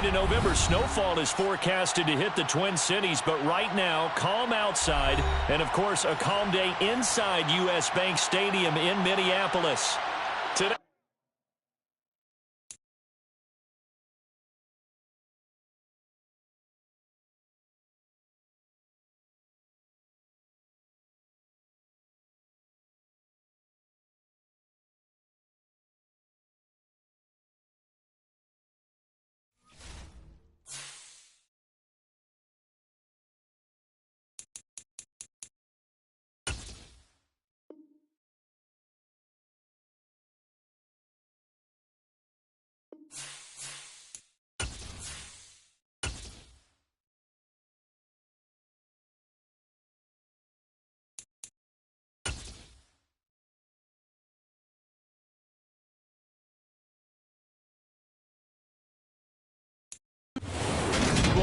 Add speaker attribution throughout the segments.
Speaker 1: tonight in November, snowfall is forecasted to hit the Twin Cities, but right now, calm outside, and of course, a calm day inside U.S. Bank Stadium in Minneapolis. Today.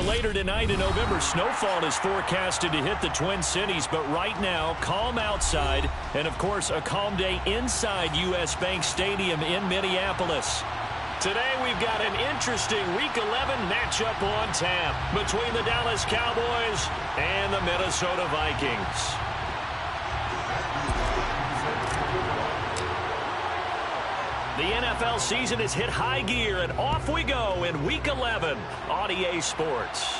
Speaker 1: Later tonight in November, snowfall is forecasted to hit the Twin Cities, but right now, calm outside, and of course, a calm day inside U.S. Bank Stadium in Minneapolis. Today, we've got an interesting Week 11 matchup on tap between the Dallas Cowboys and the Minnesota Vikings. The NFL season has hit high gear, and off we go in Week 11 on EA Sports.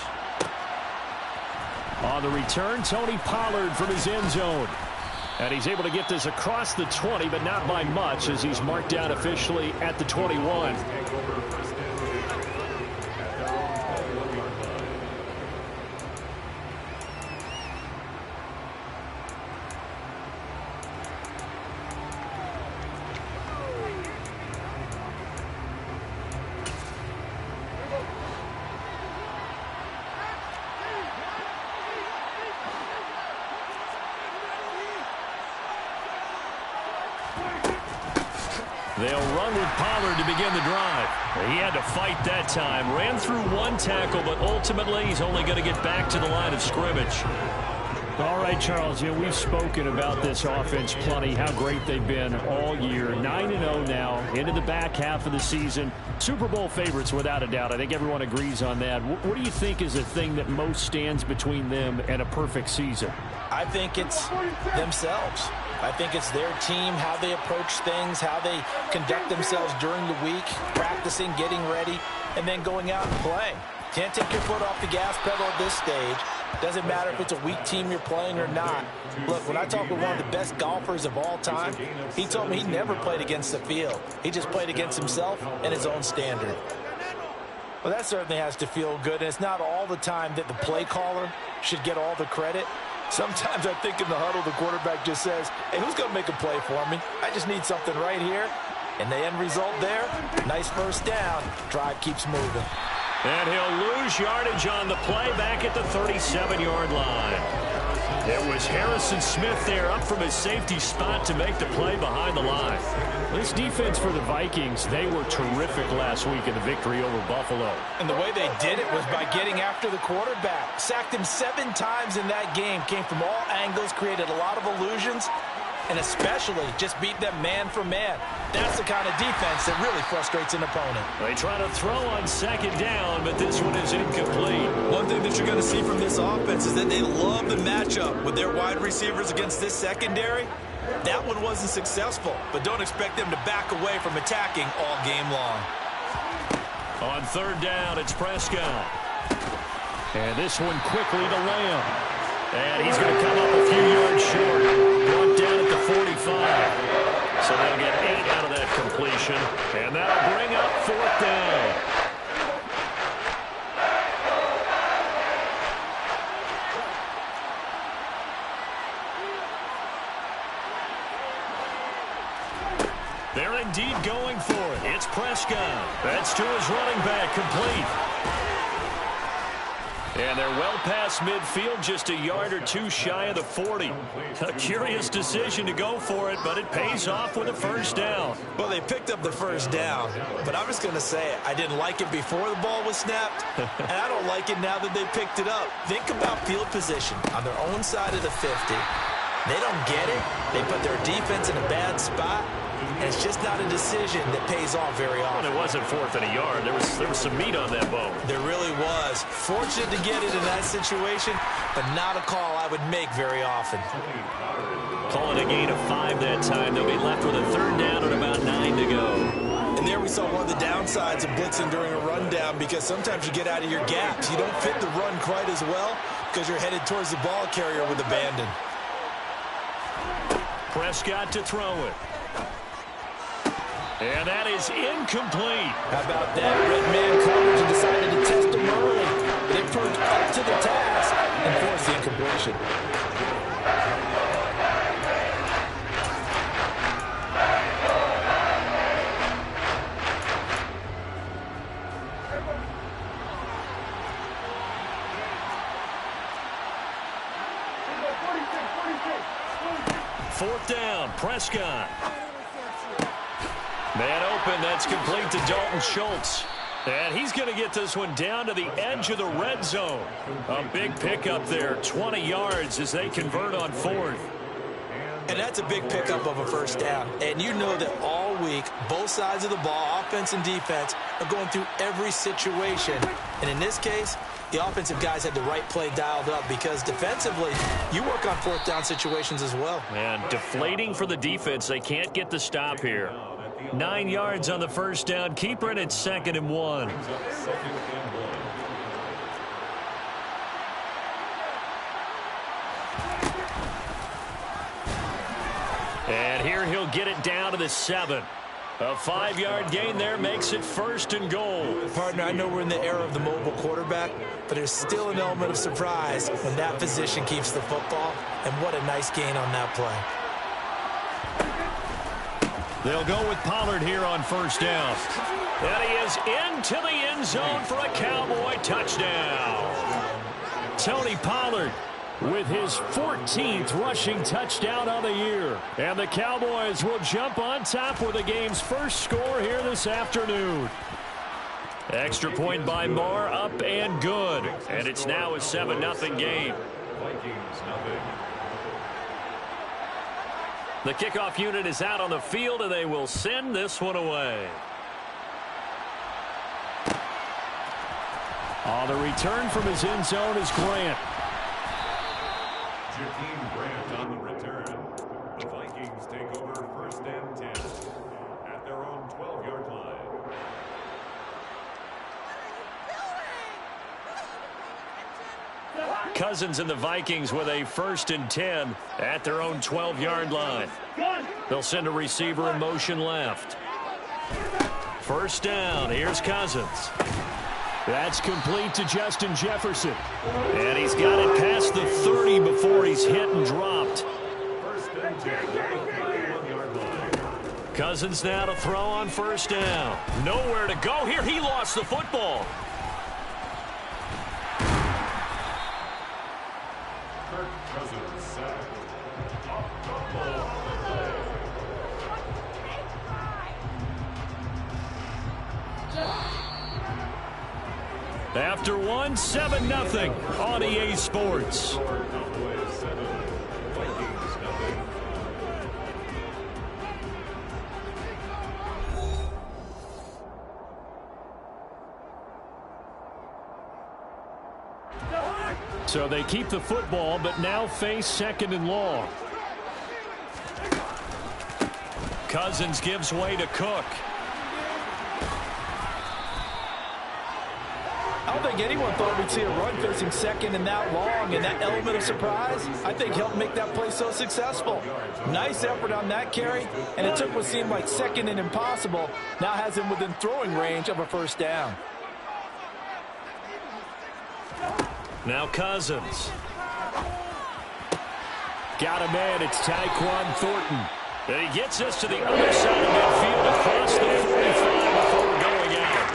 Speaker 1: On the return, Tony Pollard from his end zone. And he's able to get this across the 20, but not by much, as he's marked down officially at the 21. They'll run with Pollard to begin the drive. He had to fight that time. Ran through one tackle, but ultimately he's only going to get back to the line of scrimmage. All right, Charles, we've spoken about this offense plenty, how great they've been all year. 9-0 now, into the back half of the season. Super Bowl favorites, without a doubt. I think everyone agrees on that. What do you think is the thing that most stands between them and a perfect season?
Speaker 2: I think it's themselves. I think it's their team, how they approach things, how they conduct themselves during the week, practicing, getting ready, and then going out and playing. Can't take your foot off the gas pedal at this stage. Doesn't matter if it's a weak team you're playing or not. Look, when I talked with one of the best golfers of all time, he told me he never played against the field. He just played against himself and his own standard. Well, that certainly has to feel good, and it's not all the time that the play caller should get all the credit. Sometimes I think in the huddle, the quarterback just says, hey, who's going to make a play for me? I just need something right here. And the end result there, nice first down. Drive keeps moving.
Speaker 1: And he'll lose yardage on the play back at the 37-yard line. It was Harrison Smith there up from his safety spot to make the play behind the line. This defense for the Vikings, they were terrific last week in the victory over Buffalo.
Speaker 2: And the way they did it was by getting after the quarterback. Sacked him 7 times in that game. Came from all angles, created a lot of illusions, and especially just beat them man for man. That's the kind of defense that really frustrates an opponent.
Speaker 1: They try to throw on second down, but this one is incomplete.
Speaker 3: One thing that you're going to see from this offense is that they love the matchup with their wide receivers against this secondary. That one wasn't successful, but don't expect them to back away from attacking all game long.
Speaker 1: On third down, it's Prescott. And this one quickly to Lamb. And he's going to come up a few yards short. Brought down at the 45. So they'll get 8 out of that completion. And that'll bring up fourth down. They're indeed going for it. It's Prescott. That's to his running back, complete. And they're well past midfield, just a yard or two shy of the 40. A curious decision to go for it, but it pays off with a first down.
Speaker 3: Well, they picked up the first down, but I'm just going to say it. I didn't like it before the ball was snapped, and I don't like it now that they picked it up. Think about field position on their own side of the 50. They don't get it. They put their defense in a bad spot.
Speaker 2: And it's just not a decision that pays off very often.
Speaker 1: And it wasn't 4th and a yard. There was some meat on that bone.
Speaker 2: There really was. Fortunate to get it in that situation, but not a call I would make very often.
Speaker 1: Calling a gain of 5 that time. They'll be left with a 3rd down and about 9 to go.
Speaker 3: And there we saw one of the downsides of blitzing during a rundown, because sometimes you get out of your gaps. You don't fit the run quite as well because you're headed towards the ball carrier with abandon.
Speaker 1: Prescott to throw it. And that is incomplete.
Speaker 2: How about that? Red man coverage and decided to test him early. They proved up to the task and forced the incompletion.
Speaker 1: Fourth down, Prescott. Man open, that's complete to Dalton Schultz. And he's going to get this one down to the edge of the red zone. A big pickup there, 20 yards as they convert on 4th.
Speaker 2: And that's a big pickup of a first down. And you know that all week, both sides of the ball, offense and defense, are going through every situation. And in this case, the offensive guys had the right play dialed up, because defensively, you work on 4th down situations as well.
Speaker 1: And deflating for the defense. They can't get the stop here. 9 yards on the first down. Keeper it at 2nd and 1. And here he'll get it down to the 7. A 5-yard gain there makes it 1st and goal.
Speaker 2: Partner, I know we're in the era of the mobile quarterback, but there's still an element of surprise when that position keeps the football. And what a nice gain on that play.
Speaker 1: They'll go with Pollard here on first down. And he is into the end zone for a Cowboy touchdown. Tony Pollard with his 14th rushing touchdown of the year. And the Cowboys will jump on top with the game's first score here this afternoon. Extra point by Moore, up and good. And it's now a 7-0 game.
Speaker 4: Vikings nothing.
Speaker 1: The kickoff unit is out on the field, and they will send this one away. The return from his end zone is Grant.
Speaker 4: Jakeem Grant on the return. The Vikings take over 1st and 10 at their own 12-yard line.
Speaker 1: Cousins and the Vikings with a 1st and 10 at their own 12-yard line. They'll send a receiver in motion left. First down. Here's Cousins. That's complete to Justin Jefferson. And he's got it past the 30 before he's hit and dropped.
Speaker 4: 1st and 10 1-yard line.
Speaker 1: Cousins now to throw on first down. Nowhere to go here. He lost the football.
Speaker 4: Cousins sacked.
Speaker 1: After one, 7-0 on EA Sports.
Speaker 4: Cowboys 7, Vikings nothing.
Speaker 1: So they keep the football, but now face 2nd and long. Cousins gives way to Cook.
Speaker 2: I don't think anyone thought we'd see a run facing 2nd and that long, and that element of surprise, I think, helped make that play so successful. Nice effort on that carry, and it took what seemed like 2nd and impossible, now has him within throwing range of a first down.
Speaker 1: Now Cousins. Got him in. It's Tyquan Thornton. And he gets us to the other side of midfield across the 45 before going out.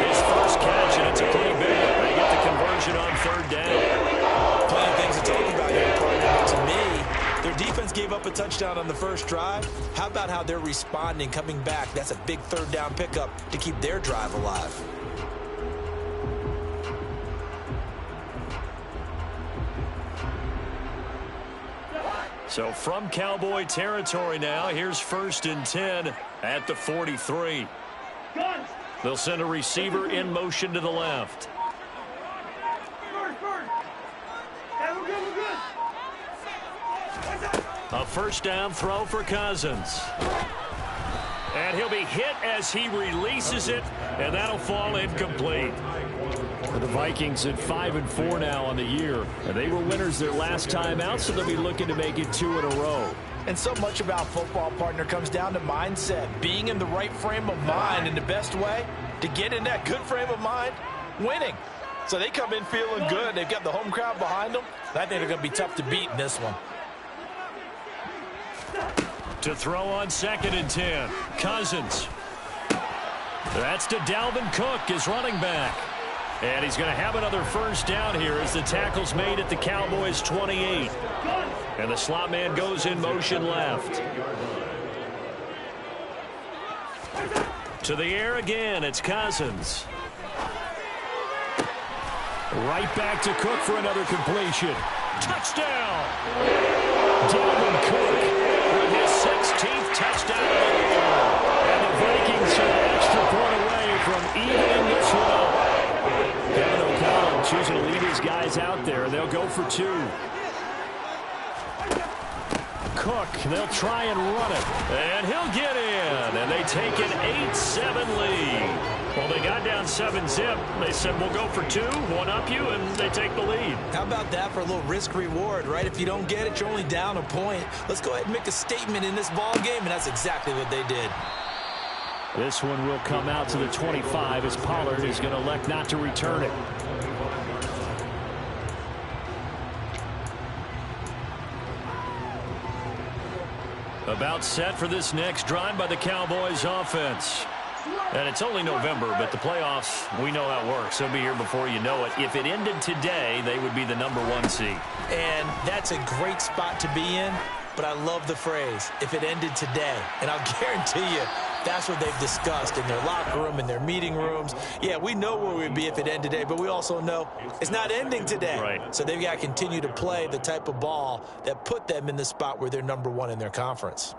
Speaker 1: His first catch, and it's a pretty big one. They get the conversion on 3rd down.
Speaker 2: Plenty of things to talk about here, but to me, their defense gave up a touchdown on the first drive. How about how they're responding, coming back? That's a big 3rd down pickup to keep their drive alive.
Speaker 1: So from Cowboy territory now, here's 1st and 10 at the 43. They'll send a receiver in motion to the left. A first down throw for Cousins. And he'll be hit as he releases it, and that'll fall incomplete. The Vikings at 5-4 now on the year. They were winners their last time out, so they'll be looking to make it 2 in a row.
Speaker 2: And so much about football, partner, comes down to mindset. Being in the right frame of mind, and the best way to get in that good frame of mind, winning. So they come in feeling good. They've got the home crowd behind them. I think they're going to be tough to beat in this one.
Speaker 1: To throw on 2nd and 10. Cousins. That's to Dalvin Cook, his running back. And he's going to have another first down here as the tackle's made at the Cowboys' 28. And the slot man goes in motion left. To the air again, it's Cousins. Right back to Cook for another completion. Touchdown! Dalvin Cook with his 16th touchdown of the year. And the Vikings are an extra point away from evening this one up. Kevin O'Connell choosing to lead his guys out there. They'll go for 2. Cook, they'll try and run it. And he'll get in. And they take an 8-7 lead. Well, they got down 7-zip. They said, we'll go for 2, one up you, and they take the lead.
Speaker 2: How about that for a little risk-reward, right? If you don't get it, you're only down a point. Let's go ahead and make a statement in this ball game, and that's exactly what they did.
Speaker 1: This one will come out to the 25 as Pollard is going to elect not to return it. About set for this next drive by the Cowboys offense. And it's only November, but the playoffs, we know how it works. They'll be here before you know it. If it ended today, they would be the #1 seed.
Speaker 2: And that's a great spot to be in, but I love the phrase, if it ended today. And I'll guarantee you, that's what they've discussed in their locker room, in their meeting rooms. Yeah, we know where we'd be if it ended today, but we also know it's not ending today.
Speaker 1: Right.
Speaker 2: So they've got to continue to play the type of ball that put them in the spot where they're #1 in their conference.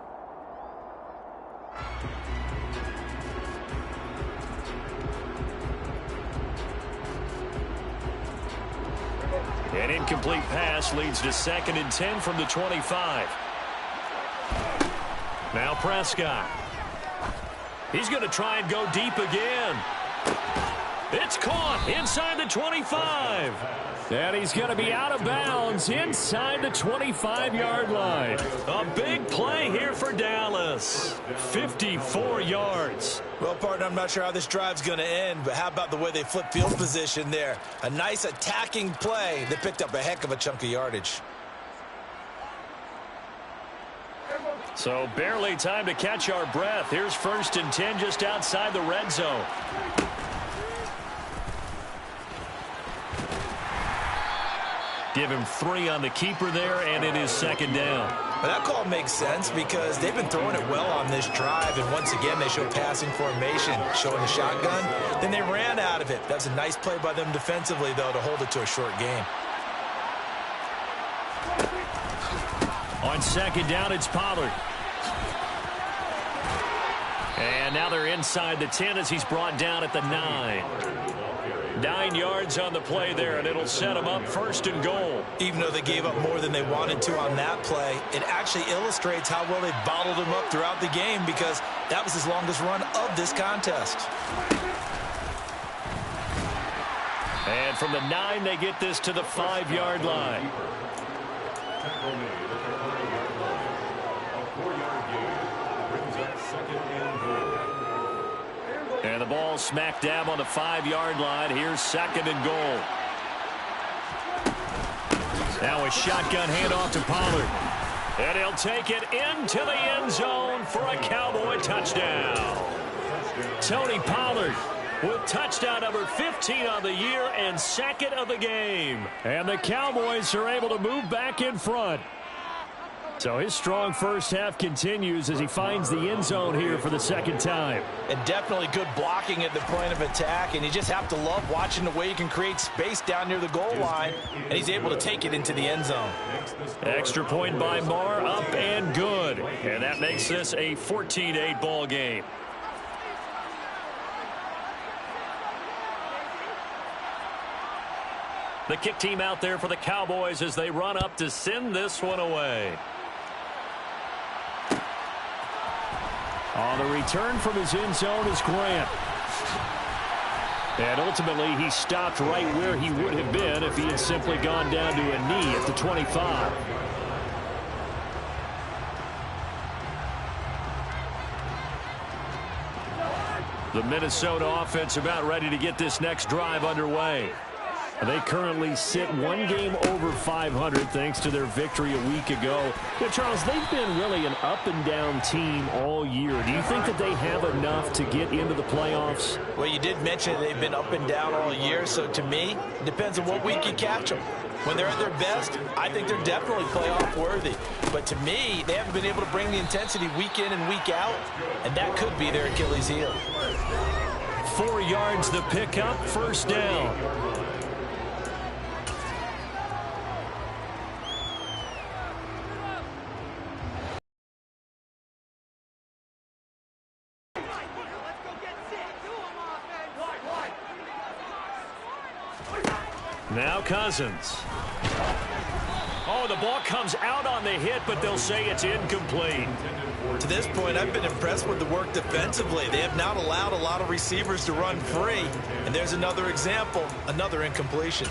Speaker 1: An incomplete pass leads to 2nd and 10 from the 25. Now Prescott. He's going to try and go deep again. It's caught inside the 25. And he's going to be out of bounds inside the 25-yard line. A big play here for Dallas. 54 yards.
Speaker 2: Well, partner, I'm not sure how this drive's going to end, but how about the way they flip field position there? A nice attacking play that picked up a heck of a chunk of yardage.
Speaker 1: So barely time to catch our breath. Here's 1st and 10 just outside the red zone. Give him 3 on the keeper there, and it is 2nd down.
Speaker 2: Well, that call makes sense because they've been throwing it well on this drive, and once again they show passing formation, showing the shotgun. Then they ran out of it. That's a nice play by them defensively, though, to hold it to a short game.
Speaker 1: On 2nd down, it's Pollard. And now they're inside the 10 as he's brought down at the 9. 9 yards on the play there, and it'll set them up 1st and goal.
Speaker 2: Even though they gave up more than they wanted to on that play, it actually illustrates how well they bottled him up throughout the game because that was his longest run of this contest.
Speaker 1: And from the 9, they get this to the 5-yard line. And the ball smack dab on the 5-yard line. Here's 2nd and goal. Now a shotgun handoff to Pollard. And he'll take it into the end zone for a Cowboy touchdown. Tony Pollard with touchdown number 15 on the year and 2nd of the game. And the Cowboys are able to move back in front. So his strong first half continues as he finds the end zone here for the second time.
Speaker 2: And definitely good blocking at the point of attack, and you just have to love watching the way he can create space down near the goal line, and he's able to take it into the end zone.
Speaker 1: Extra point by Marr, up and good. And that makes this a 14-8 ball game. The kick team out there for the Cowboys as they run up to send this one away. On the return from his end zone is Grant. And ultimately, he stopped right where he would have been if he had simply gone down to a knee at the 25. The Minnesota offense about ready to get this next drive underway. They currently sit one game over 500 thanks to their victory a week ago. Yeah, Charles, they've been really an up-and-down team all year. Do you think that they have enough to get into the playoffs?
Speaker 2: Well, you did mention they've been up and down all year, so to me, it depends on what week you catch them. When they're at their best, I think they're definitely playoff worthy. But to me, they haven't been able to bring the intensity week in and week out, and that could be their Achilles heel.
Speaker 1: 4 yards the pickup, first down. Now Cousins. Oh, the ball comes out on the hit, but they'll say it's incomplete.
Speaker 3: To this point, I've been impressed with the work defensively. They have not allowed a lot of receivers to run free. And there's another example, another incompletion.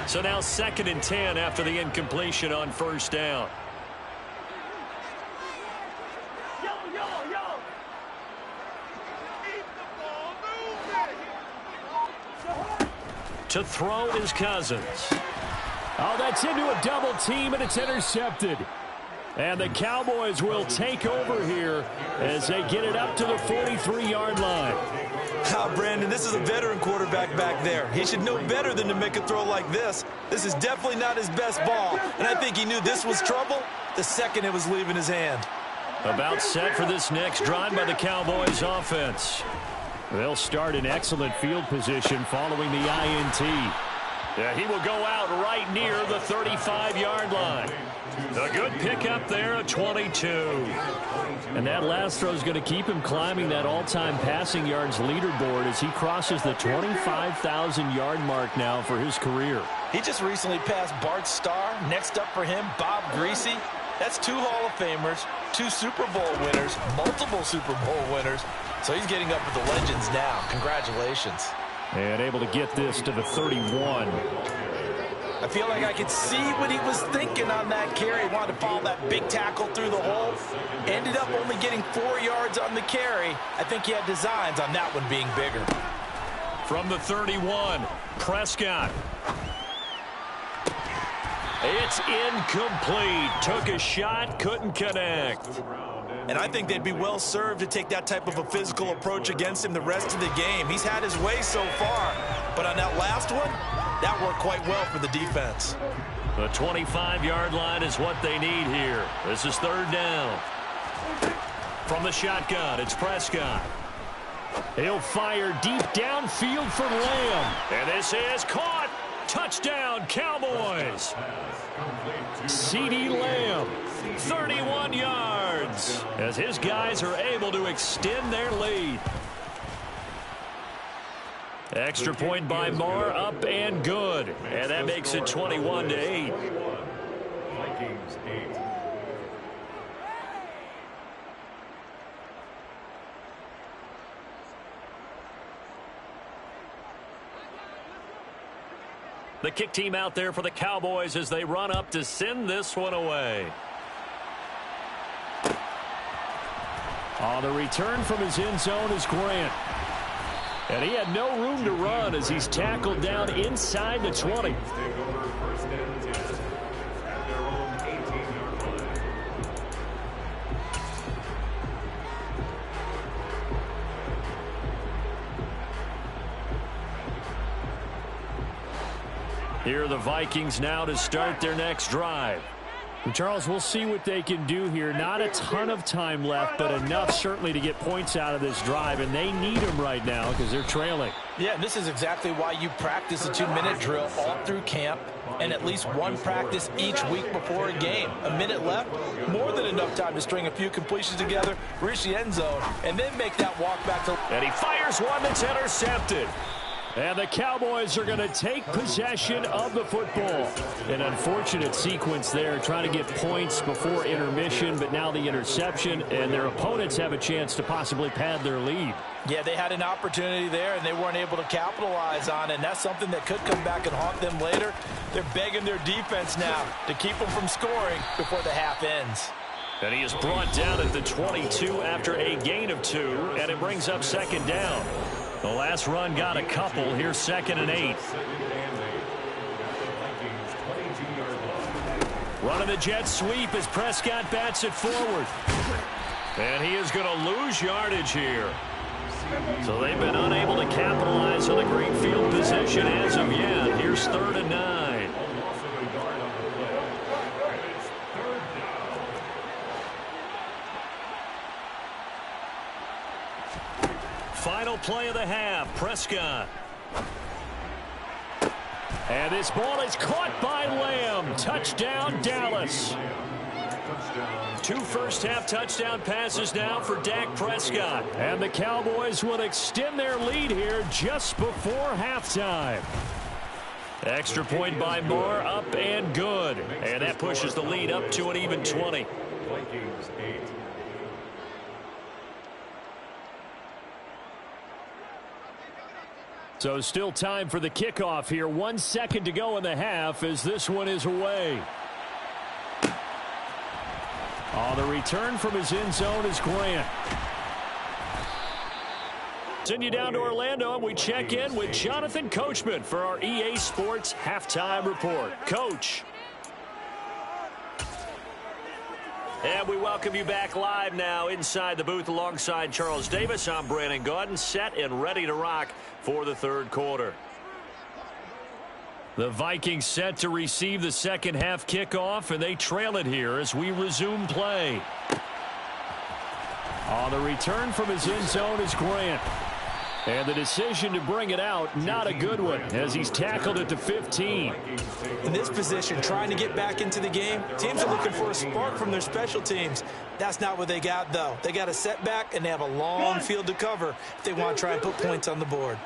Speaker 1: So now 2nd and 10 after the incompletion on first down. To throw is Cousins. Oh, that's into a double team, and it's intercepted. And the Cowboys will take over here as they get it up to the 43-yard line.
Speaker 3: Brandon, this is a veteran quarterback back there. He should know better than to make a throw like this. This is definitely not his best ball, and I think he knew this was trouble the second it was leaving his hand.
Speaker 1: About set for this next drive by the Cowboys offense. They'll start in excellent field position following the INT. Yeah, he will go out right near the 35-yard line. A good pickup there, a 22. And that last throw is going to keep him climbing that all-time passing yards leaderboard as he crosses the 25,000-yard mark now for his career.
Speaker 2: He just recently passed Bart Starr. Next up for him, Bob Greasy. That's 2 Hall of Famers, 2 Super Bowl winners, multiple Super Bowl winners. So he's getting up with the legends now. Congratulations.
Speaker 1: And able to get this to the 31.
Speaker 2: I feel like I could see what he was thinking on that carry. He wanted to follow that big tackle through the hole. Ended up only getting 4 yards on the carry. I think he had designs on that one being bigger.
Speaker 1: From the 31, Prescott. It's incomplete. Took a shot, couldn't connect.
Speaker 3: And I think they'd be well served to take that type of a physical approach against him the rest of the game. He's had his way so far, but on that last one, that worked quite well for the defense.
Speaker 1: The 25-yard line is what they need here. This is 3rd down. From the shotgun, it's Prescott. He'll fire deep downfield for Lamb. And this is caught. Touchdown, Cowboys. CeeDee Lamb, 31 yards, as his guys are able to extend their lead. Extra point by Marr, up and good. And that makes it 21-8.
Speaker 4: Vikings 8.
Speaker 1: The kick team out there for the Cowboys as they run up to send this one away. On the return from his end zone is Grant. And he had no room to run as he's tackled down inside the 20.
Speaker 4: Take over first and 10 at their own 18-yard line.
Speaker 1: Here are the Vikings now to start their next drive.
Speaker 5: And Charles, we'll see what they can do here. Not a ton of time left, but enough certainly to get points out of this drive, and they need them right now because they're trailing.
Speaker 2: Yeah, this is exactly why you practice a 2-minute drill all through camp and at least one practice each week before a game. A minute left, more than enough time to string a few completions together, reach the end zone, and then make that walk back to...
Speaker 1: And he fires one that's intercepted. And the Cowboys are going to take possession of the football. An unfortunate sequence there, trying to get points before intermission, but now the interception, and their opponents have a chance to possibly pad their lead.
Speaker 2: Yeah, they had an opportunity there, and they weren't able to capitalize on it, and that's something that could come back and haunt them later. They're begging their defense now to keep them from scoring before the half ends.
Speaker 1: And he is brought down at the 22 after a gain of 2, and it brings up second down. The last run got a couple. Here's 2nd and 8. Running the jet sweep as Prescott bats it forward. And he is going to lose yardage here. So they've been unable to capitalize on the great field position as of yet. Here's 3rd and 9. Final play of the half, Prescott. And this ball is caught by Lamb. Touchdown, Dallas. 2 first-half touchdown passes now for Dak Prescott. And the Cowboys will extend their lead here just before halftime. Extra point by Moore, up and good. And that pushes the lead up to an even 20.
Speaker 4: Vikings 8.
Speaker 1: So still time for the kickoff here. 1 second to go in the half as this one is away. The return from his end zone is Grant. Send you down to Orlando, and we check in with Jonathan Coachman for our EA Sports Halftime Report. Coach. And we welcome you back live now inside the booth alongside Charles Davis. I'm Brandon Gaudin, set and ready to rock for the 3rd quarter. The Vikings set to receive the second half kickoff, and they trail it here as we resume play. On the return from his end zone is Grant. And the decision to bring it out, not a good one, as he's tackled at the 15.
Speaker 2: In this position, trying to get back into the game, teams are looking for a spark from their special teams. That's not what they got, though. They got a setback, and they have a long field to cover if they want to try and put points on the board.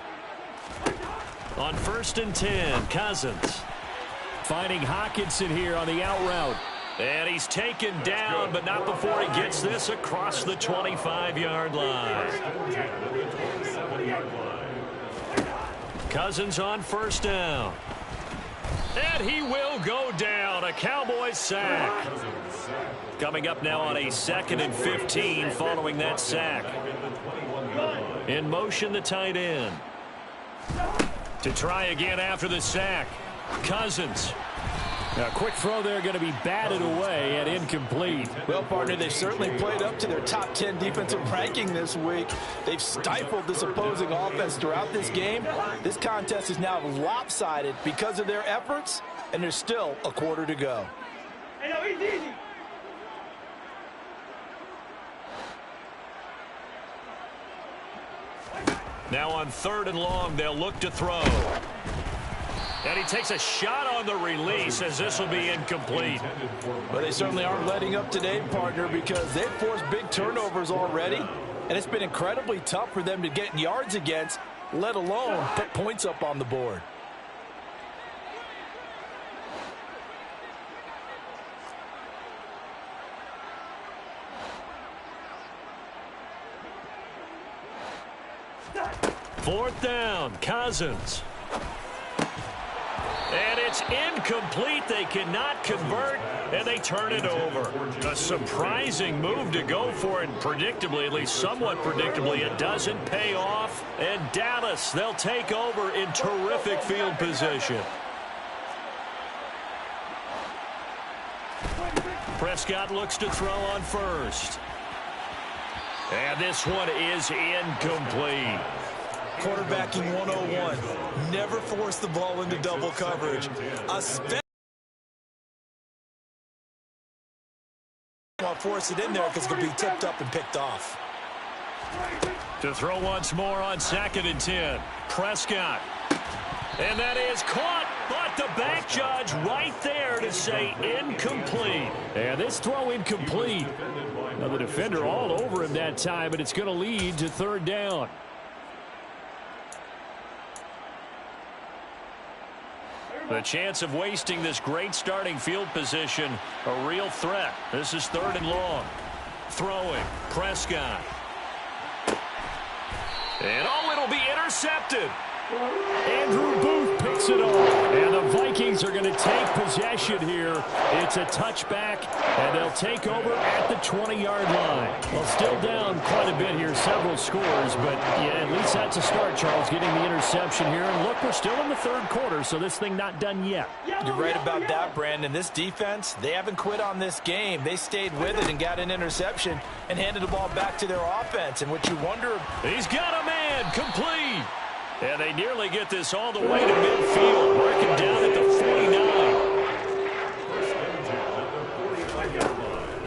Speaker 1: On 1st and 10, Cousins. Finding Hawkinson here on the out route. And he's taken down, but not before he gets this across the 25-yard line. Cousins on 1st down. And he will go down. A Cowboys sack. Coming up now on a 2nd and 15 following that sack. In motion, the tight end. To try again after the sack. Cousins. A quick throw there going to be batted away and incomplete.
Speaker 2: Well, partner, they've certainly played up to their top 10 defensive ranking this week. They've stifled this opposing offense throughout this game. This contest is now lopsided because of their efforts, and there's still a quarter to go.
Speaker 1: Now on 3rd and long, they'll look to throw. And he takes a shot on the release as this will be incomplete.
Speaker 2: But they certainly aren't letting up today, partner, because they've forced big turnovers already. And it's been incredibly tough for them to get yards against, let alone put points up on the board.
Speaker 1: Fourth down, Cousins. And it's incomplete. They cannot convert, and they turn it over. A surprising move to go for it, predictably, at least somewhat predictably. It doesn't pay off, and Dallas, they'll take over in terrific field position. Prescott looks to throw on first. And this one is incomplete.
Speaker 3: Quarterbacking 101. Never force the ball into double coverage. Especially force it in there because it could be tipped up and picked off.
Speaker 1: To throw once more on 2nd and 10. Prescott. And that is caught, but the back judge right there to say incomplete.
Speaker 5: And this throw incomplete. Now the defender all over him that time, and it's going to lead to 3rd down.
Speaker 1: The chance of wasting this great starting field position, a real threat. This is 3rd and long. Throwing, Prescott. And it'll be intercepted.
Speaker 5: Andrew Booth picks it off, and the Vikings are going to take possession here. It's a touchback, and they'll take over at the 20-yard line. Well, still down quite a bit here, several scores, but yeah, at least that's a start, Charles, getting the interception here. And look, we're still in the 3rd quarter, so this thing not done yet.
Speaker 2: You're right about that, Brandon. This defense, they haven't quit on this game. They stayed with it and got an interception and handed the ball back to their offense. And what you wonder...
Speaker 1: He's got a man, complete. And they nearly get this all the way to midfield, working down at the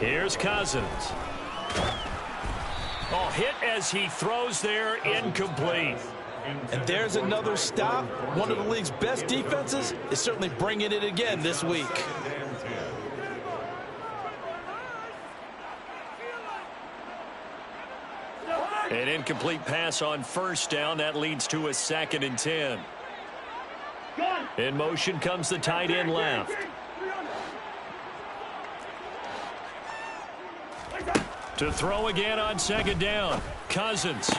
Speaker 1: 49. Here's Cousins. Oh, hit as he throws there, incomplete.
Speaker 2: And there's another stop. One of the league's best defenses is certainly bringing it again this week.
Speaker 1: An incomplete pass on 1st down. That leads to a 2nd and 10. In motion comes the tight end left. To throw again on 2nd down. Cousins.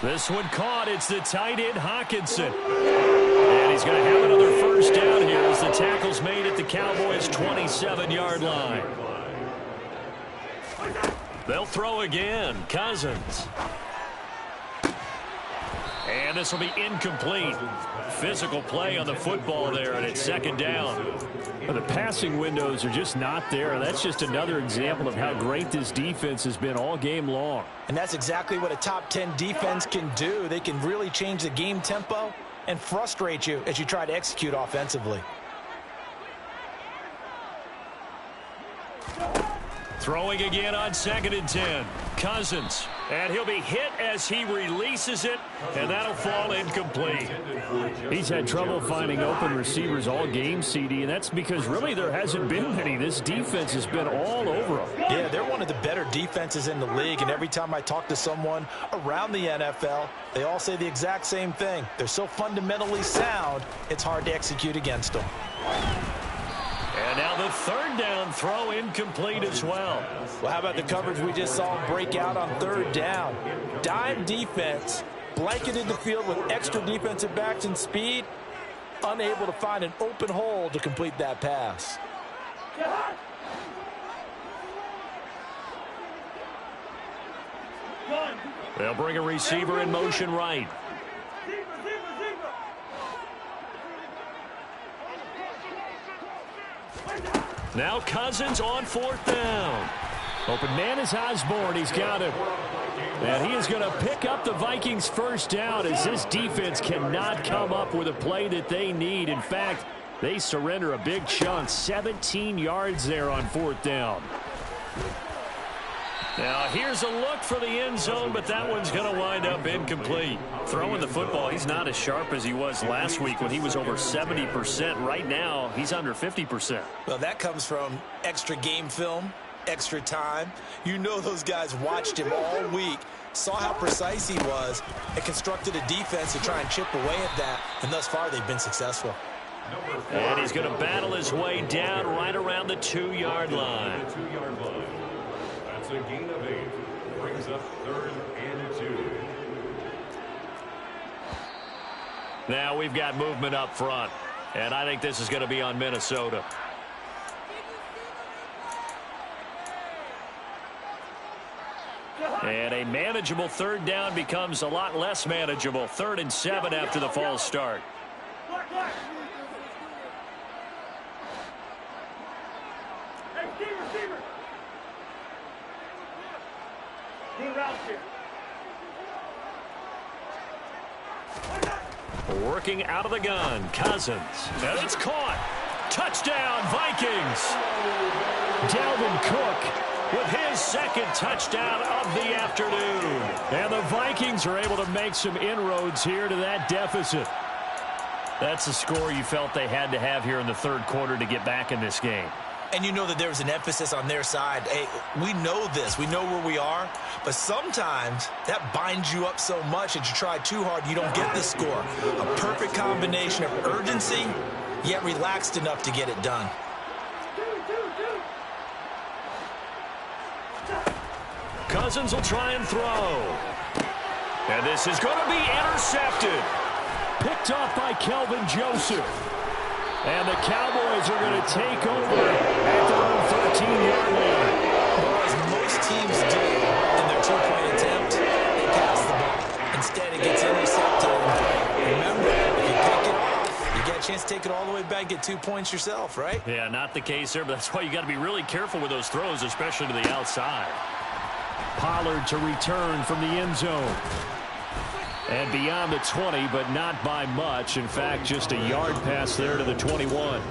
Speaker 1: This one caught. It's the tight end Hawkinson. And he's going to have another 1st down here as the tackle's made at the Cowboys' 27-yard line. They'll throw again. Cousins. And this will be incomplete. Physical play on the football there, and it's 2nd down.
Speaker 5: Well, the passing windows are just not there, and that's just another example of how great this defense has been all game long.
Speaker 2: And that's exactly what a top 10 defense can do. They can really change the game tempo and frustrate you as you try to execute offensively.
Speaker 1: Throwing again on 2nd and 10. Cousins. And he'll be hit as he releases it, and that'll fall incomplete.
Speaker 5: He's had trouble finding open receivers all game, CD, and that's because really there hasn't been many. This defense has been all over them.
Speaker 2: Yeah, they're one of the better defenses in the league, and every time I talk to someone around the NFL, they all say the exact same thing. They're so fundamentally sound, it's hard to execute against them.
Speaker 1: And now the 3rd down throw incomplete as well.
Speaker 2: Well, how about the coverage we just saw break out on 3rd down? Dime defense, blanketed the field with extra defensive backs and speed, unable to find an open hole to complete that pass.
Speaker 1: They'll bring a receiver in motion right. Now Cousins on 4th down.
Speaker 5: Open man is Osborne. He's got him. And he is going to pick up the Vikings' 1st down as this defense cannot come up with a play that they need. In fact, they surrender a big chunk. 17 yards there on 4th down.
Speaker 1: Now here's a look for the end zone, but that one's going to wind up incomplete. Throwing the football, he's not as sharp as he was last week when he was over 70%. Right now, he's under 50%.
Speaker 2: Well, that comes from extra game film, extra time. You know those guys watched him all week, saw how precise he was, and constructed a defense to try and chip away at that, and thus far they've been successful.
Speaker 1: And he's going to battle his way down right around the 2-yard line.
Speaker 4: That's a gain of 8. Brings up 3rd and 2.
Speaker 1: Now we've got movement up front. And I think this is going to be on Minnesota. And a manageable third down becomes a lot less manageable. 3rd and 7 after the false start. Working out of the gun, Cousins. And it's caught. Touchdown, Vikings. Dalvin Cook with his 2nd touchdown of the afternoon. And the Vikings are able to make some inroads here to that deficit. That's the score you felt they had to have here in the 3rd quarter to get back in this game.
Speaker 2: And you know that there was an emphasis on their side. Hey, we know this. We know where we are. But sometimes that binds you up so much that you try too hard, you don't get the score. A perfect combination of urgency, yet relaxed enough to get it done.
Speaker 1: Cousins will try and throw. And this is going to be intercepted. Picked off by Kelvin Joseph. And the Cowboys are going to take over at their own 13-yard line.
Speaker 2: Well, as most teams do in their 2-point attempt, they pass the ball. Instead, it gets intercepted. Remember, if you pick it off, you get a chance to take it all the way back, get 2 points yourself, right?
Speaker 1: Yeah, not the case there, but that's why you got to be really careful with those throws, especially to the outside. Pollard to return from the end zone. And beyond the 20, but not by much. In fact, just a yard pass there to the 21.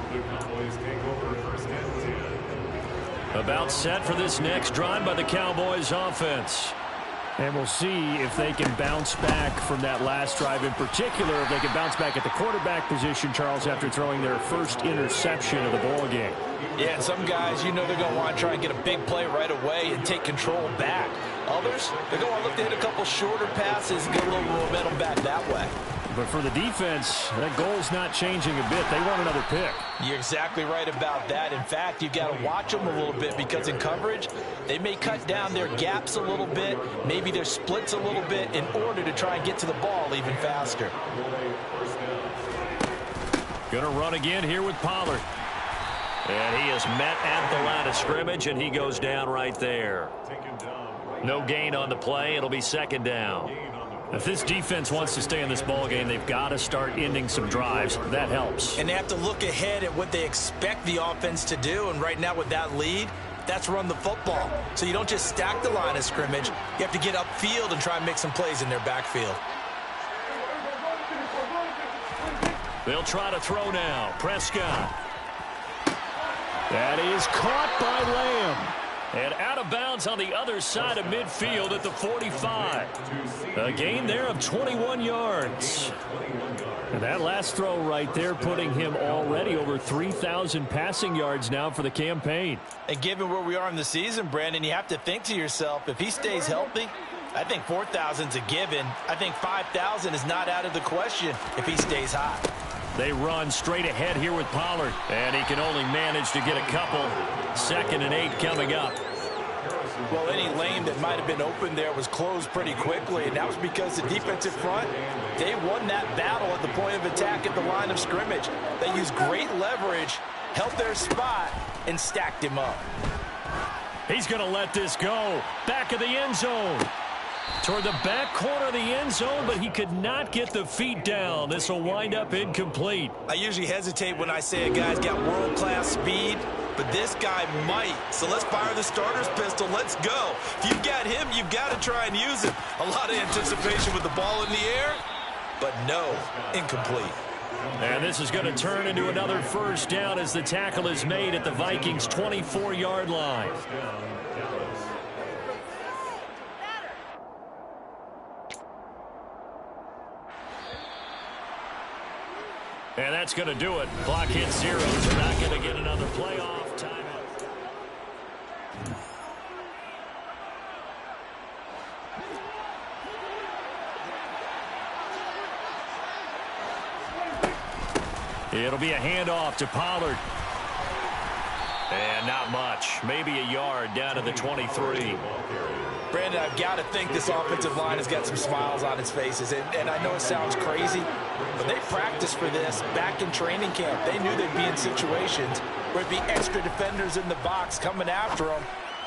Speaker 1: About set for this next drive by the Cowboys offense. And we'll see if they can bounce back from that last drive in particular. If they can bounce back at the quarterback position, Charles, after throwing their first interception of the ball game.
Speaker 2: Yeah, and some guys, you know they're going to want to try and get a big play right away and take control back. Others, they're going to look to hit a couple shorter passes and get a little momentum back that way.
Speaker 1: But for the defense, that goal's not changing a bit. They want another pick.
Speaker 2: You're exactly right about that. In fact, you've got to watch them a little bit because in coverage, they may cut down their gaps a little bit, maybe their splits a little bit in order to try and get to the ball even faster.
Speaker 1: Going to run again here with Pollard. And he is met at the line of scrimmage, and he goes down right there. No gain on the play. It'll be 2nd down. If this defense wants to stay in this ball game, they've got to start ending some drives. That helps.
Speaker 2: And they have to look ahead at what they expect the offense to do. And right now with that lead, that's run the football. So you don't just stack the line of scrimmage. You have to get upfield and try and make some plays in their backfield.
Speaker 1: They'll try to throw now. Prescott. That is caught by Lamb. And out of bounds on the other side of midfield at the 45. A gain there of 21 yards. And that last throw right there putting him already over 3,000 passing yards now for the campaign.
Speaker 2: And given where we are in the season, Brandon, you have to think to yourself, if he stays healthy, I think 4,000's a given. I think 5,000 is not out of the question if he stays hot.
Speaker 1: They run straight ahead here with Pollard. And he can only manage to get a couple. 2nd and 8 coming up.
Speaker 2: Well, any lane that might have been open there was closed pretty quickly, and that was because the defensive front, they won that battle at the point of attack at the line of scrimmage. They used great leverage, held their spot, and stacked him up.
Speaker 1: He's going to let this go. Back of the end zone. Toward the back corner of the end zone, but he could not get the feet down. This will wind up incomplete.
Speaker 2: I usually hesitate when I say a guy's got world-class speed, but this guy might. So let's fire the starter's pistol. Let's go. If you've got him, you've got to try and use him. A lot of anticipation with the ball in the air, but no, incomplete.
Speaker 1: And this is going to turn into another 1st down as the tackle is made at the Vikings' 24-yard line. And that's going to do it. Clock hits 0. They're not going to get another playoff timeout. It'll be a handoff to Pollard. And not much. Maybe a yard down to the 23.
Speaker 2: Brandon, I've got to think this offensive line has got some smiles on its faces. And I know it sounds crazy, but they practiced for this back in training camp. They knew they'd be in situations where it'd be extra defenders in the box coming after them,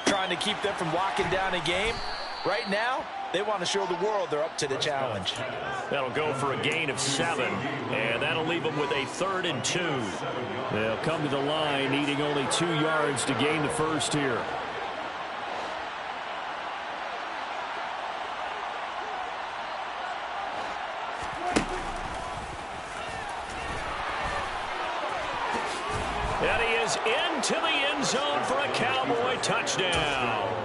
Speaker 2: trying to keep them from locking down a game. Right now, they want to show the world they're up to the challenge.
Speaker 1: That'll go for a gain of 7, and that'll leave them with a 3rd and 2. They'll come to the line needing only 2 yards to gain the first here. And he is into the end zone for a Cowboy touchdown.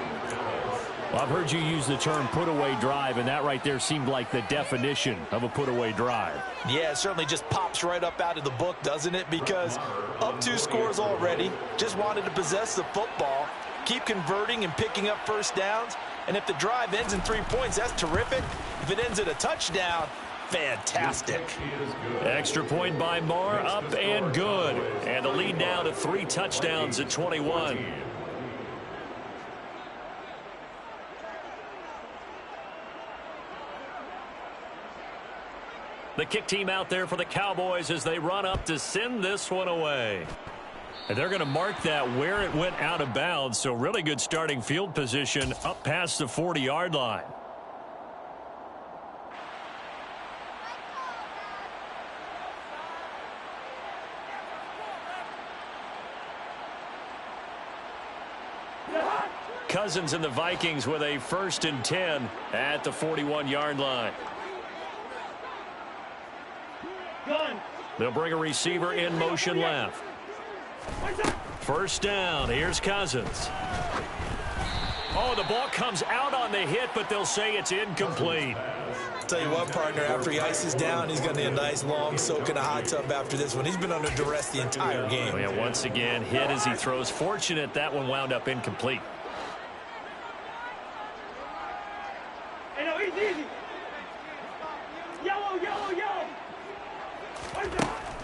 Speaker 1: Well, I've heard you use the term put-away drive, and that right there seemed like the definition of a put-away drive.
Speaker 2: Yeah, it certainly just pops right up out of the book, doesn't it? Because up 2 scores already, just wanted to possess the football, keep converting and picking up first downs. And if the drive ends in 3 points, that's terrific. If it ends in a touchdown, fantastic.
Speaker 1: Extra point by Marr, up and good. And the lead now to 3 touchdowns at 21. The kick team out there for the Cowboys as they run up to send this one away. And they're going to mark that where it went out of bounds, so really good starting field position up past the 40-yard line. Cousins and the Vikings with a 1st and 10 at the 41-yard line. They'll bring a receiver in motion left. First down. Here's Cousins. Oh, the ball comes out on the hit, but they'll say it's incomplete.
Speaker 3: Tell you what, partner, after he ices down, he's going to need a nice long soak in a hot tub after this one. He's been under duress the entire game.
Speaker 1: Oh, yeah, once again, hit as he throws. Fortunate that one wound up incomplete.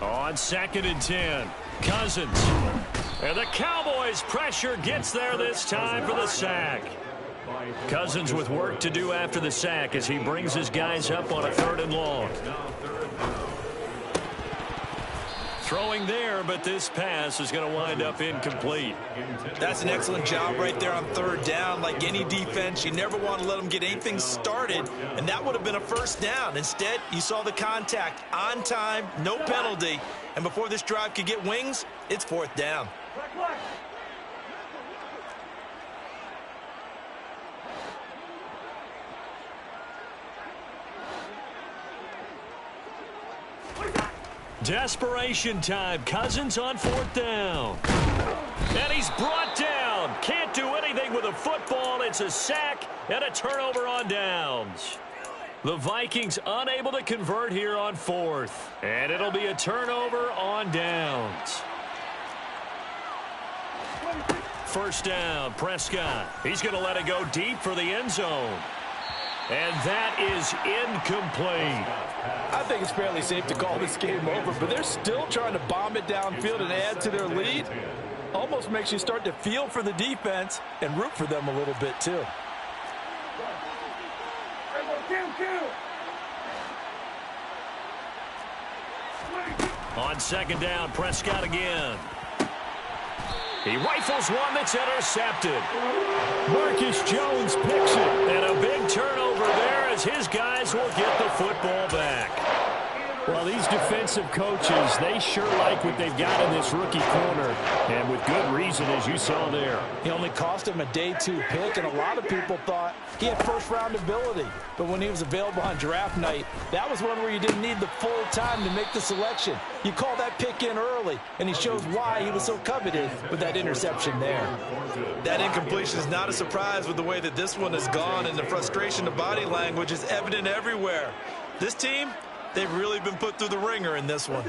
Speaker 1: On 2nd and 10, Cousins. And the Cowboys' pressure gets there this time for the sack. Cousins with work to do after the sack as he brings his guys up on a 3rd and long. Throwing there, but this pass is going to wind up incomplete.
Speaker 3: That's an excellent job right there on 3rd down. Like any defense, you never want to let them get anything started, and that would have been a 1st down. Instead, you saw the contact on time, no penalty, and before this drive could get wings, it's 4th down.
Speaker 1: Desperation time. Cousins on 4th down. And he's brought down. Can't do anything with a football. It's a sack and a turnover on downs. The Vikings unable to convert here on 4th. And it'll be a turnover on downs. First down, Prescott. He's going to let it go deep for the end zone. And that is incomplete.
Speaker 2: I think it's fairly safe to call this game over, but they're still trying to bomb it downfield and add to their lead. Almost makes you start to feel for the defense and root for them a little bit, too.
Speaker 1: On 2nd down, Prescott again. He rifles one that's intercepted. Marcus Jones picks it. And a big turnover there as his guys will get the football back. Well, these defensive coaches, they sure like what they've got in this rookie corner. And with good reason, as you saw there.
Speaker 2: He only cost him a day 2 pick, and a lot of people thought he had 1st-round ability. But when he was available on draft night, that was one where you didn't need the full time to make the selection. You call that pick in early, and he shows why he was so coveted with that interception there.
Speaker 3: That incompletion is not a surprise with the way that this one has gone, and the frustration of body language is evident everywhere. This team, they've really been put through the ringer in this one.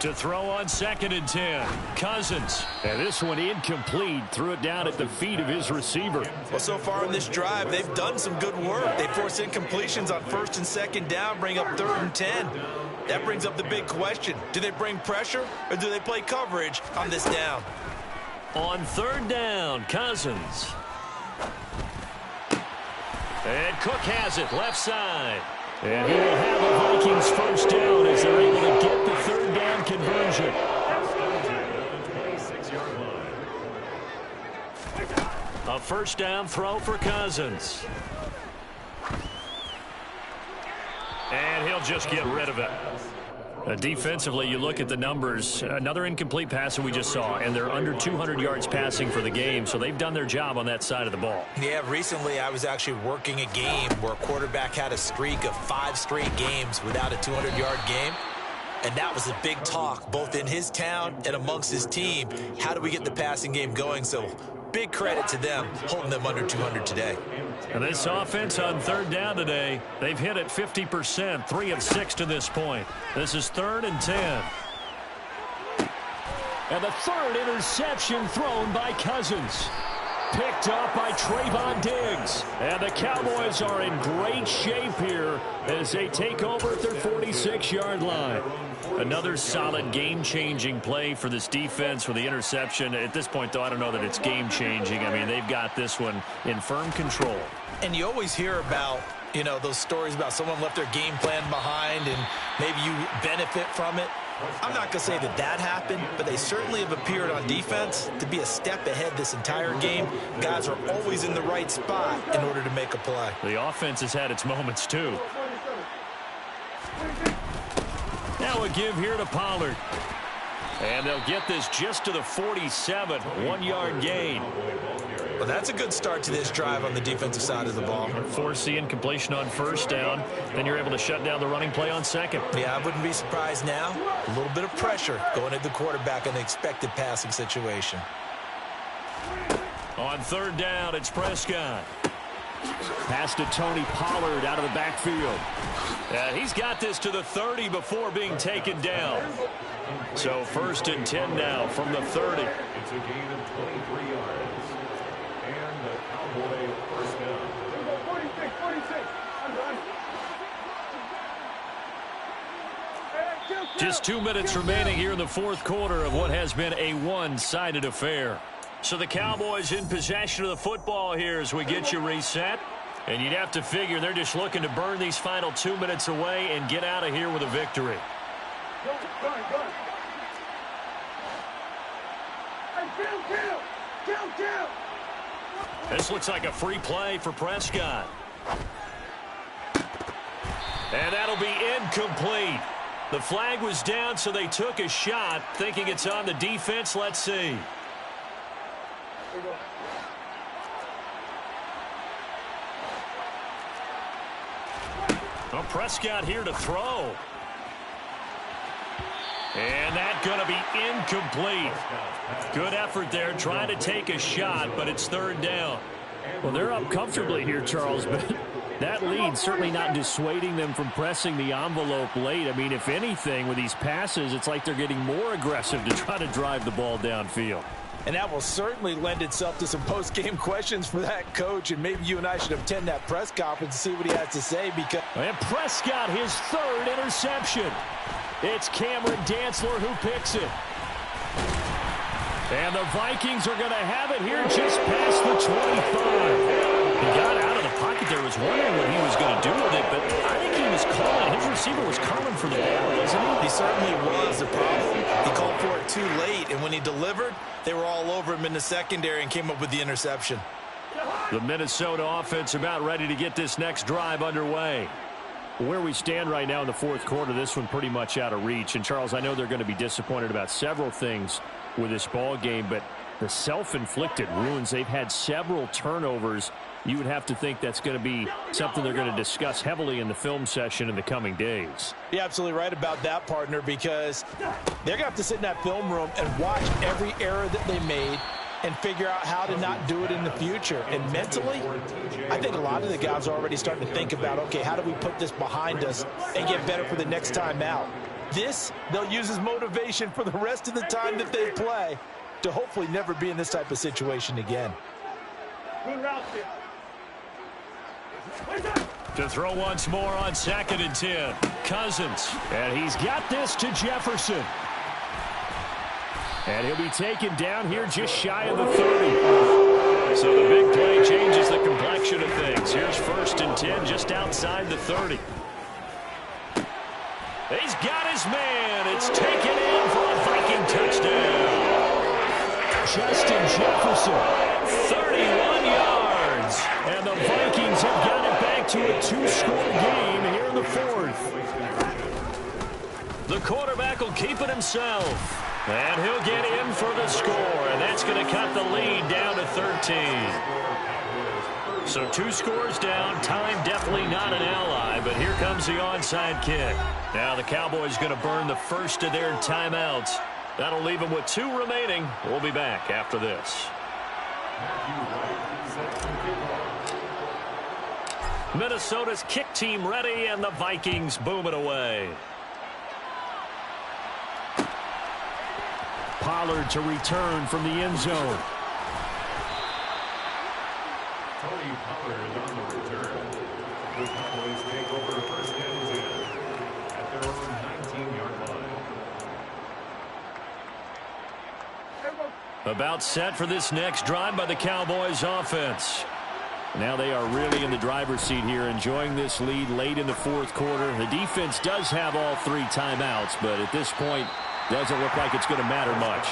Speaker 1: To throw on 2nd and 10, Cousins. And this one incomplete. Threw it down at the feet of his receiver.
Speaker 3: Well, so far in this drive, they've done some good work. They force incompletions on 1st and 2nd down, bring up 3rd and 10. That brings up the big question. Do they bring pressure or do they play coverage on this down?
Speaker 1: On third down, Cousins. And Cook has it, left side. And he will have a Vikings first down as they're able to get the third down conversion. A first down throw for Cousins. And he'll just get rid of it. Defensively, you look at the numbers. Another incomplete pass that we just saw, and they're under 200 yards passing for the game, so they've done their job on that side of the ball.
Speaker 2: Yeah, recently I was actually working a game where a quarterback had a streak of 5 straight games without a 200-yard game. And that was a big talk, both in his town and amongst his team. How do we get the passing game going? So big credit to them, holding them under 200 today.
Speaker 1: And this offense on third down today, they've hit it 50%, 3 of 6 to this point. This is 3rd and 10. And the third interception thrown by Cousins. Picked up by Trayvon Diggs. And the Cowboys are in great shape here as they take over at their 46-yard line. Another solid game-changing play for this defense with the interception. At this point, though, I don't know that it's game-changing. I mean, they've got this one in firm control.
Speaker 2: And you always hear about, you know, those stories about someone left their game plan behind and maybe you benefit from it. I'm not going to say that that happened, but they certainly have appeared on defense to be a step ahead this entire game. Guys are always in the right spot in order to make a play.
Speaker 1: The offense has had its moments, too. Now a give here to Pollard. And they'll get this just to the 47, 1-yard gain.
Speaker 2: Well, that's a good start to this drive on the defensive side of the ball.
Speaker 1: Force the incompletion on first down. Then you're able to shut down the running play on second.
Speaker 2: Yeah, I wouldn't be surprised now. A little bit of pressure going at the quarterback in the expected passing situation.
Speaker 1: On third down, it's Prescott. Pass to Tony Pollard out of the backfield. He's got this to the 30 before being taken down. So 1st and 10 now from the 30.
Speaker 4: It's a gain of 23 yards. And the Cowboy first down. 46.
Speaker 1: Just 2 minutes remaining here in the fourth quarter of what has been a one-sided affair. So the Cowboys in possession of the football here as we get you reset. And you'd have to figure they're just looking to burn these final 2 minutes away and get out of here with a victory. This looks like a free play for Prescott. And that'll be incomplete. The flag was down, so they took a shot, thinking it's on the defense. Let's see. Well, Prescott here to throw. And that's going to be incomplete. Good effort there, trying to take a shot, but it's third down. Well, they're up comfortably here, Charles, but that lead certainly not dissuading them from pressing the envelope late. I mean, if anything, with these passes, it's like they're getting more aggressive to try to drive the ball downfield.
Speaker 2: And that will certainly lend itself to some post-game questions for that coach, and maybe you and I should attend that press conference and see what he has to say. Because
Speaker 1: and Prescott, his third interception. It's Cameron Dantzler who picks it. And the Vikings are going to have it here just past the 25. He got out of the pocket there, was wondering what he was going to do with it, but I think he was calling. His receiver was calling for the ball, wasn't he?
Speaker 2: He certainly was. The problem, he called for it too late, and when he delivered, they were all over him in the secondary and came up with the interception.
Speaker 1: The Minnesota offense about ready to get this next drive underway. Where we stand right now in the fourth quarter, this one pretty much out of reach. And, Charles, I know they're going to be disappointed about several things with this ball game, but the self-inflicted wounds, they've had several turnovers. You would have to think that's going to be something they're going to discuss heavily in the film session in the coming days.
Speaker 2: You're absolutely right about that, partner, because they're going to have to sit in that film room and watch every error that they made and figure out how to not do it in the future. And mentally, I think a lot of the guys are already starting to think about, okay, how do we put this behind us and get better for the next time out? This, they'll use as motivation for the rest of the time that they play to hopefully never be in this type of situation again.
Speaker 1: To throw once more on 2nd and 10. Cousins.
Speaker 5: And he's got this to Jefferson. And he'll be taken down here just shy of the 30.
Speaker 1: So the big play changes the complexion of things. Here's 1st and 10 just outside the 30. He's got his man. It's taken in for a Viking touchdown.
Speaker 5: Justin Jefferson.
Speaker 1: 31 yards.
Speaker 5: And the Vikings have got it back to a 2-score game here in the 4th.
Speaker 1: The quarterback will keep it himself. And he'll get in for the score. And that's going to cut the lead down to 13. So 2 scores down. Time definitely not an ally. But here comes the onside kick. Now the Cowboys going to burn the first of their timeouts. That'll leave them with 2 remaining. We'll be back after this. Minnesota's kick team ready, and the Vikings boom it away.
Speaker 5: Pollard to return from the end zone.
Speaker 4: Tony Pollard on the return. The Cowboys take over 1st and 10 at their own 19-yard line.
Speaker 1: About set for this next drive by the Cowboys offense.
Speaker 5: Now they are really in the driver's seat here, enjoying this lead late in the 4th quarter. The defense does have all 3 timeouts, but at this point, doesn't look like it's going to matter much.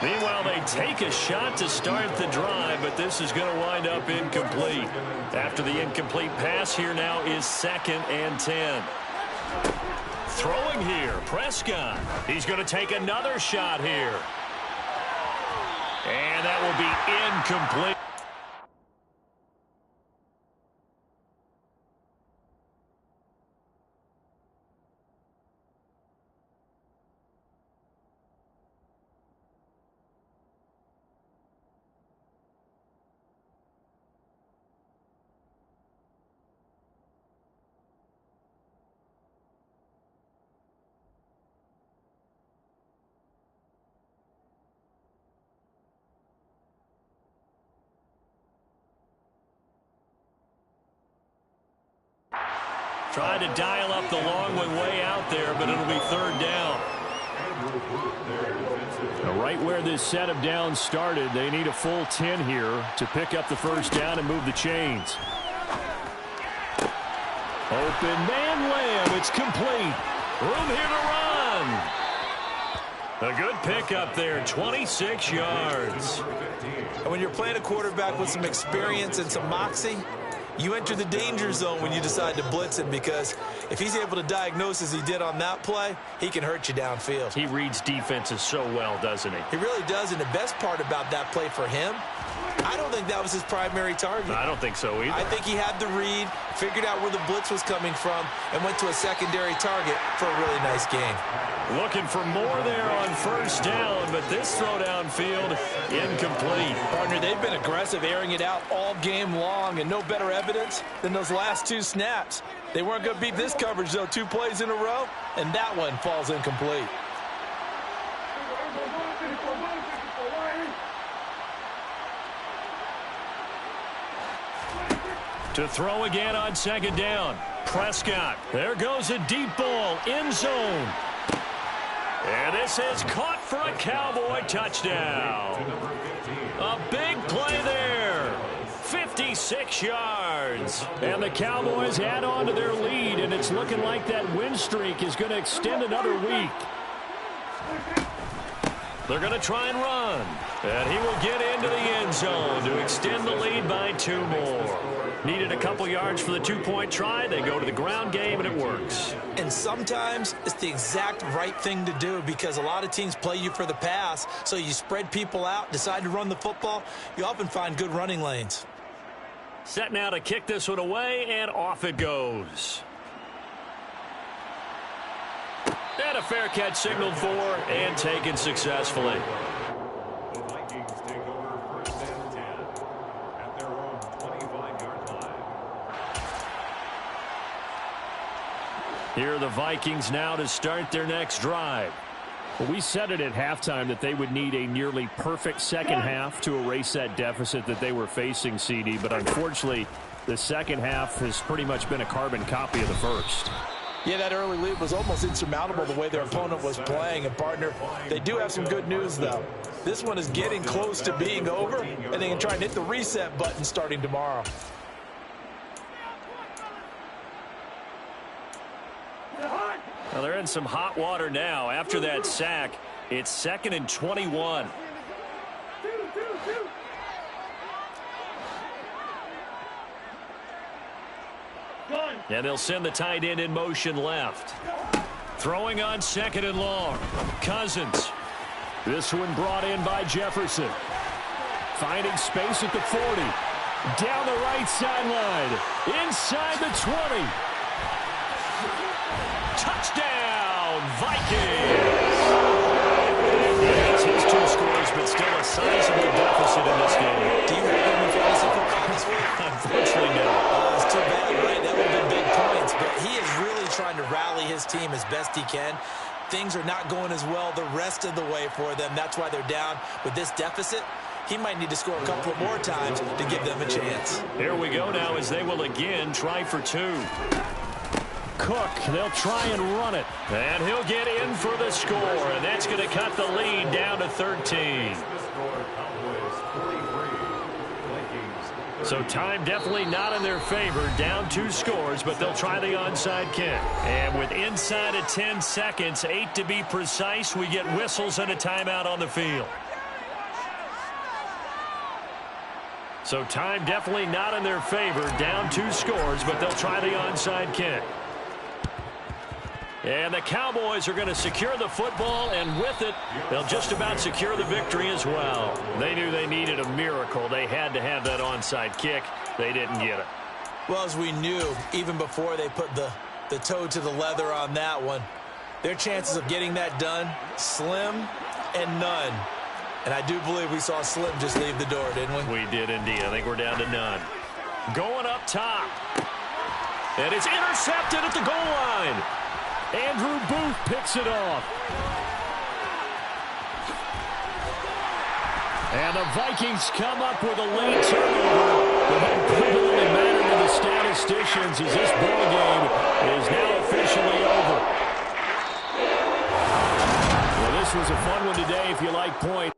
Speaker 1: Meanwhile, they take a shot to start the drive, but this is going to wind up incomplete. After the incomplete pass, here now is 2nd and 10. Throwing here, Prescott. He's going to take another shot here. And that will be incomplete. Trying to dial up the long one way out there, but it'll be 3rd down.
Speaker 5: Now right where this set of downs started, they need a full 10 here to pick up the 1st down and move the chains. Open man Lamb. It's complete.
Speaker 1: Room here to run. A good pickup there, 26 yards.
Speaker 2: And when you're playing a quarterback with some experience and some moxie, you enter the danger zone when you decide to blitz him, because if he's able to diagnose as he did on that play, he can hurt you downfield.
Speaker 1: He reads defenses so well, doesn't he?
Speaker 2: He really does, and the best part about that play for him, I don't think that was his primary target.
Speaker 1: I don't think so either.
Speaker 2: I think he had the read, figured out where the blitz was coming from, and went to a secondary target for a really nice gain.
Speaker 1: Looking for more there on 1st down, but this throw downfield, incomplete.
Speaker 2: Partner, they've been aggressive, airing it out all game long, and no better evidence than those last 2 snaps. They weren't going to beat this coverage, though, 2 plays in a row, and that one falls incomplete.
Speaker 1: To throw again on 2nd down. Prescott. There goes a deep ball. End zone. And this is caught for a Cowboy touchdown. A big play there. 56 yards.
Speaker 5: And the Cowboys add on to their lead, and it's looking like that win streak is going to extend another week.
Speaker 1: They're going to try and run. And he will get into the end zone to extend the lead by 2 more. Needed a couple yards for the 2-point try. They go to the ground game, and it works.
Speaker 2: And sometimes it's the exact right thing to do, because a lot of teams play you for the pass, so you spread people out, decide to run the football. You often find good running lanes.
Speaker 1: Set now to kick this one away, and off it goes. And a fair catch signaled for and taken successfully.
Speaker 4: The Vikings take over 1st and 10 at their own 25-yard line.
Speaker 1: Here are the Vikings now to start their next drive.
Speaker 5: Well, we said it at halftime that they would need a nearly perfect second half to erase that deficit that they were facing, CD. But unfortunately, The second half has pretty much been a carbon copy of the first.
Speaker 2: Yeah, that early lead was almost insurmountable the way their opponent was playing. And, partner, they do have some good news, though. This one is getting close to being over, and they can try and hit the reset button starting tomorrow.
Speaker 1: Well, they're in some hot water now. After that sack, it's 2nd and 21. And they'll send the tight end in motion left. Throwing on 2nd and long. Cousins.
Speaker 5: This one brought in by Jefferson. Finding space at the 40. Down the right sideline. Inside the 20. Touchdown, Vikings!
Speaker 1: It's his 2 scores, but still a sizable deficit in this game.
Speaker 2: Do you have him in fantasy football this week?
Speaker 1: Unfortunately, no.
Speaker 2: It's too bad, right? That would have been big points. But he is really trying to rally his team as best he can. Things are not going as well the rest of the way for them. That's why they're down with this deficit. He might need to score a couple of more times to give them a chance.
Speaker 1: Here we go now as they will again try for 2.
Speaker 5: Cook, they'll try and run it.
Speaker 1: And he'll get in for the score, and that's going to cut the lead down to 13. So time definitely not in their favor. Down 2 scores, but they'll try the onside kick. And with inside of 10 seconds, 8 to be precise, we get whistles and a timeout on the field. So time definitely not in their favor. Down 2 scores, but they'll try the onside kick. And the Cowboys are going to secure the football, and with it, they'll just about secure the victory as well. They knew they needed a miracle. They had to have that onside kick. They didn't get it.
Speaker 2: Well, as we knew, even before they put the toe to the leather on that one, their chances of getting that done, slim and none. And I do believe we saw Slim just leave the door, didn't we?
Speaker 1: We did indeed. I think we're down to none. Going up top. And it's intercepted at the goal line.
Speaker 5: Andrew Booth picks it off. And the Vikings come up with a late turnover. But that probably mattered to the statisticians as this ball game is now officially over. Well, this was a fun one today if you like points.